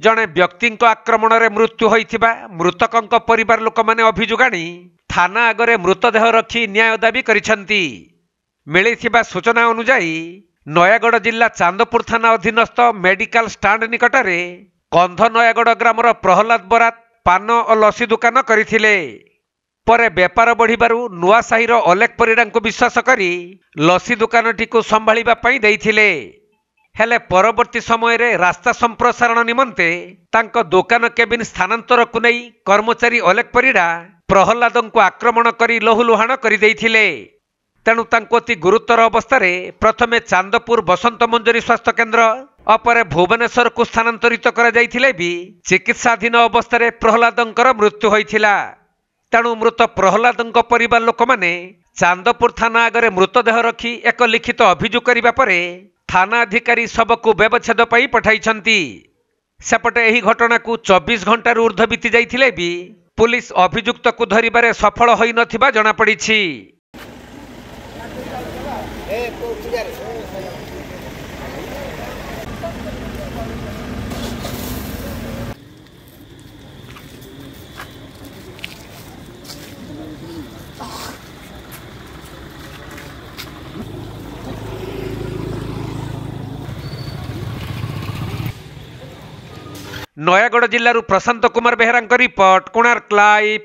जड़े व्यक्ति आक्रमण में मृत्यु होइथिबा मृतकों परिवार लोक मैंने अभियोग आनी थाना आगरे मृतदेह रखी न्याय दाबी करिसेंती। मिलिथिबा सूचना अनुसार नयागढ़ जिला चांदपुर थाना अधीनस्थ मेडिकल स्टाण्ड निकटरे कंध नयागढ़ ग्रामर प्रहलाद बरात पान और लसी दुकान करथिले। परे बेपार बढ़िबारु नुआ साहिर अलेख परिडा को विश्वास करी लसी दुकानटी को संभाळिबा पई देइथिले। हेले परवर्ती समय रे रास्ता संप्रसारण निमंते तांको दुकान केबिन स्थानांतर को नहीं कर्मचारी अलेख परिडा प्रहलाद को आक्रमण करी लहुलुहाण करि देइथिले। तेणु तांको अति गुरुतर अवस्था प्रथमे चांदपुर बसंत मंजरी स्वास्थ्य केन्द्र अपरे भुवनेश्वर को स्थानांतरित करा जाइथिले भी चिकित्साधीन अवस्था प्रहलादंकर मृत्यु होइथिला। तेणु मृत प्रहलादंक परिवार लोक माने चांदपुर थाना आगरे मृतदेह रखी एक लिखित अभियोग करिबा परे थाना अधिकारी सबको व्यवच्छेद पाई पठाइछंती। सेपटे एही घटना को 24 घंटा ऊर्ध्व बीती जाइथिले भी पुलिस अभियुक्त को धरिबारे सफल होई नथिबा जणा पड़िछि। Nayagarh जिल्लारू Prashant Kumar Behera report, Konark live.